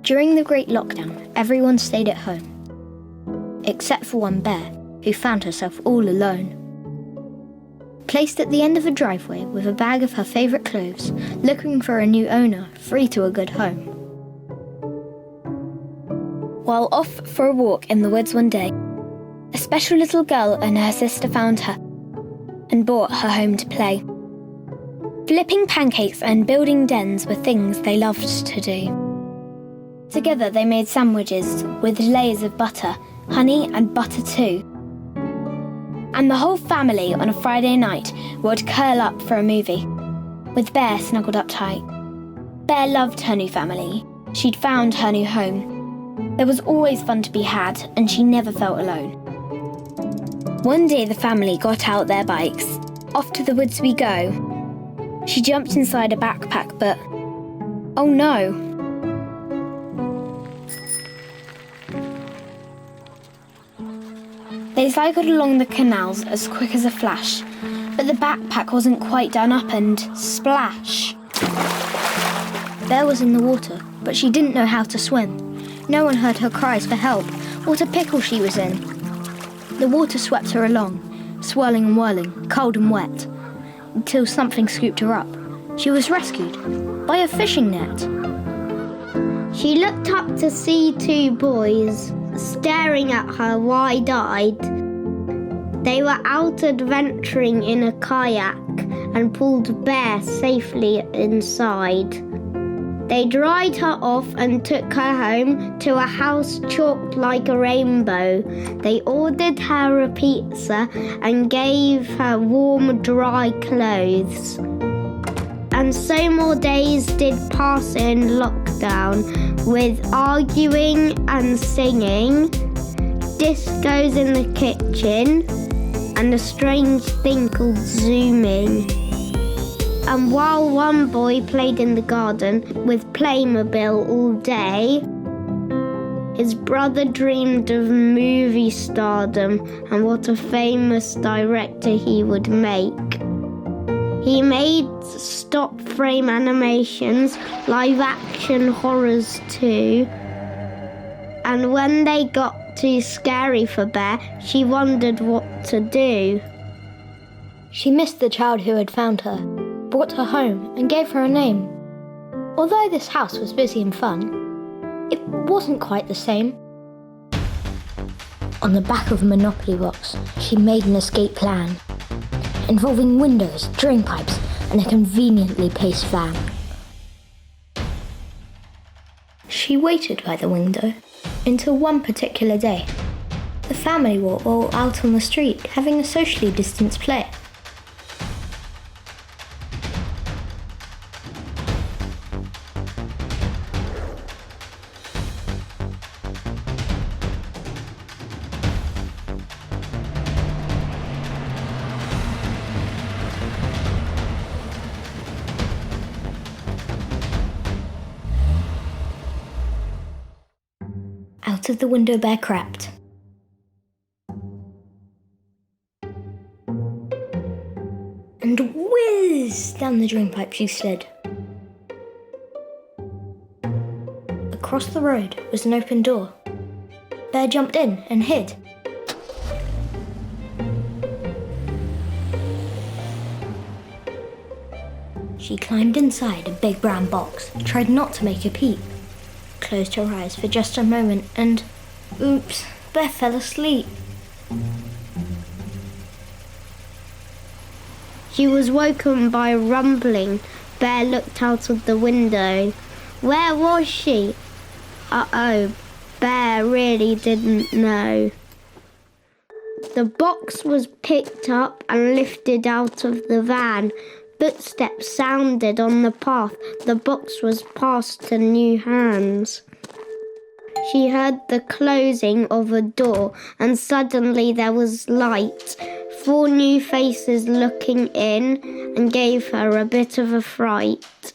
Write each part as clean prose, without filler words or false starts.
During the Great Lockdown, everyone stayed at home, except for one bear, who found herself all alone. Placed at the end of a driveway with a bag of her favourite clothes, looking for a new owner, free to a good home. While off for a walk in the woods one day, a special little girl and her sister found her and brought her home to play. Flipping pancakes and building dens were things they loved to do. Together they made sandwiches with layers of butter, honey and butter too. And the whole family on a Friday night would curl up for a movie, with Bear snuggled up tight. Bear loved her new family. She'd found her new home. There was always fun to be had, and she never felt alone. One day the family got out their bikes. Off to the woods we go. She jumped inside a backpack, but oh no! They cycled along the canals as quick as a flash, but the backpack wasn't quite done up and splash! Bear was in the water, but she didn't know how to swim. No one heard her cries for help. What a pickle she was in. The water swept her along, swirling and whirling, cold and wet, until something scooped her up. She was rescued by a fishing net. She looked up to see two boys staring at her wide-eyed. They were out adventuring in a kayak and pulled Bear safely inside. They dried her off and took her home to a house chalked like a rainbow. They ordered her a pizza and gave her warm, dry clothes. And so more days did pass in lockdown, with arguing and singing, discos in the kitchen, and a strange thing called Zooming. And while one boy played in the garden with Playmobil all day, his brother dreamed of movie stardom and what a famous director he would make. He made stop-frame animations, live-action horrors too. And when they got too scary for Bear, she wondered what to do. She missed the child who had found her, brought her home and gave her a name. Although this house was busy and fun, it wasn't quite the same. On the back of a Monopoly box, she made an escape plan, involving windows, drain pipes, and a conveniently placed van. She waited by the window until one particular day. The family were all out on the street having a socially distanced play. Out of the window Bear crept. And whiz down the drainpipe she slid. Across the road was an open door. Bear jumped in and hid. She climbed inside a big brown box, tried not to make a peep, closed her eyes for just a moment and, oops, Bear fell asleep. She was woken by a rumbling. Bear looked out of the window. Where was she? Uh-oh, Bear really didn't know. The box was picked up and lifted out of the van. Footsteps sounded on the path. The box was passed to new hands. She heard the closing of a door, and suddenly there was light. 4 new faces looking in and gave her a bit of a fright.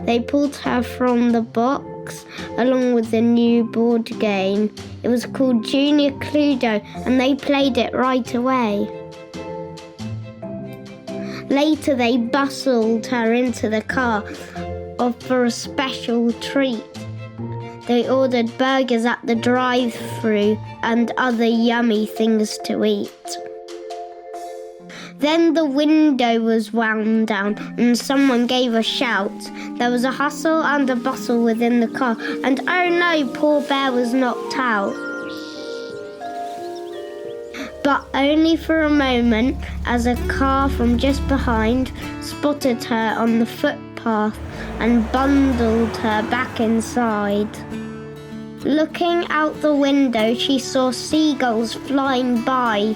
They pulled her from the box along with the new board game. It was called Junior Cluedo, and they played it right away. Later they bustled her into the car for a special treat. They ordered burgers at the drive-thru and other yummy things to eat. Then the window was wound down and someone gave a shout. There was a hustle and a bustle within the car, and oh no, poor Bear was knocked out. But only for a moment, as a car from just behind spotted her on the footpath and bundled her back inside. Looking out the window, she saw seagulls flying by.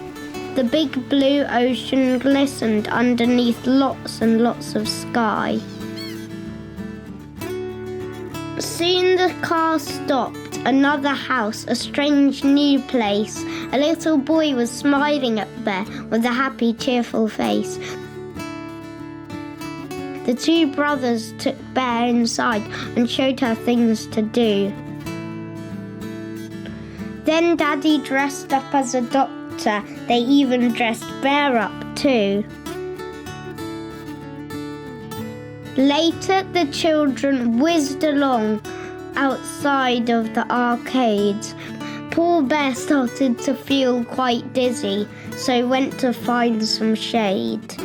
The big blue ocean glistened underneath lots and lots of sky. Soon the car stopped. Another house, a strange new place. A little boy was smiling at Bear with a happy, cheerful face. The two brothers took Bear inside and showed her things to do. Then Daddy dressed up as a doctor. They even dressed Bear up too. Later, the children whizzed along outside of the arcades. Poor Bear started to feel quite dizzy, so went to find some shade.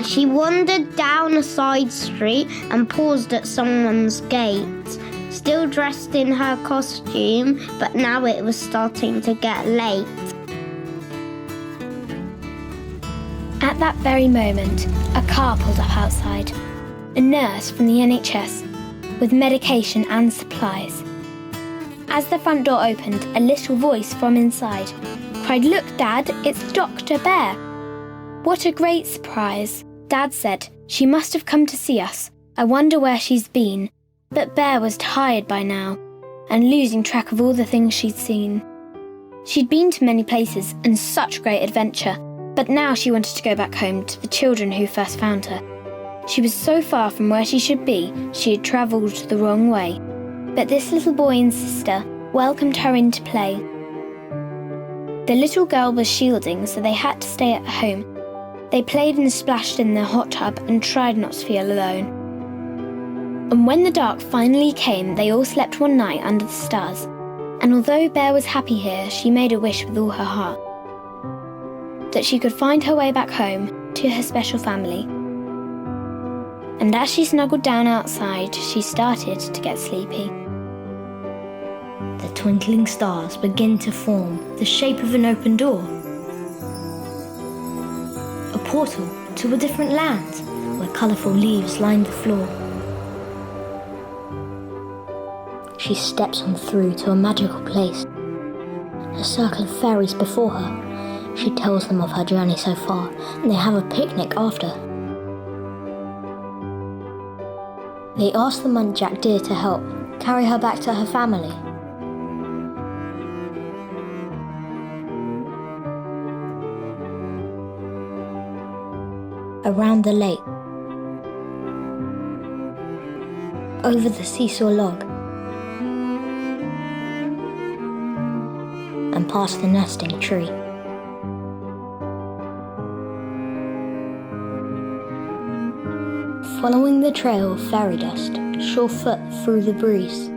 She wandered down a side street and paused at someone's gate. Still dressed in her costume, but now it was starting to get late. At that very moment, a car pulled up outside. A nurse from the NHS, with medication and supplies. As the front door opened, a little voice from inside cried, "Look, Dad, it's Dr. Bear." "What a great surprise," Dad said. "She must have come to see us. I wonder where she's been." But Bear was tired by now, and losing track of all the things she'd seen. She'd been to many places and such great adventure, but now she wanted to go back home to the children who first found her. She was so far from where she should be, she had travelled the wrong way. But this little boy and sister welcomed her in to play. The little girl was shielding, so they had to stay at home. They played and splashed in their hot tub and tried not to feel alone. And when the dark finally came, they all slept one night under the stars. And although Bear was happy here, she made a wish with all her heart, that she could find her way back home to her special family. And as she snuggled down outside, she started to get sleepy. The twinkling stars begin to form the shape of an open door. A portal to a different land where colourful leaves line the floor. She steps on through to a magical place. A circle of fairies before her. She tells them of her journey so far, and they have a picnic after. They ask the muntjac deer to help carry her back to her family. Around the lake, over the seesaw log, and past the nesting tree. Following the trail of fairy dust, sure foot through the breeze,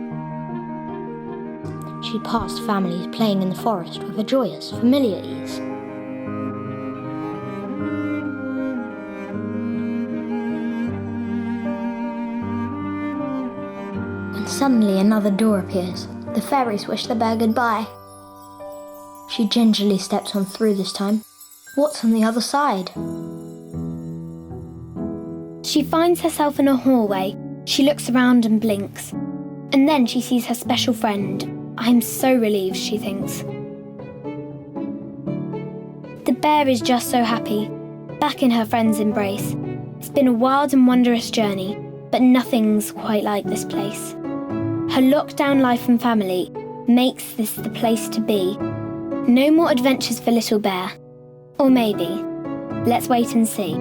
she passed families playing in the forest with a joyous, familiar ease. When suddenly another door appears, the fairies wish the bear goodbye. She gingerly steps on through this time. What's on the other side? She finds herself in a hallway. She looks around and blinks. And then she sees her special friend. "I'm so relieved," she thinks. The bear is just so happy, back in her friend's embrace. It's been a wild and wondrous journey, but nothing's quite like this place. Her lockdown life and family makes this the place to be. No more adventures for little bear. Or maybe. Let's wait and see.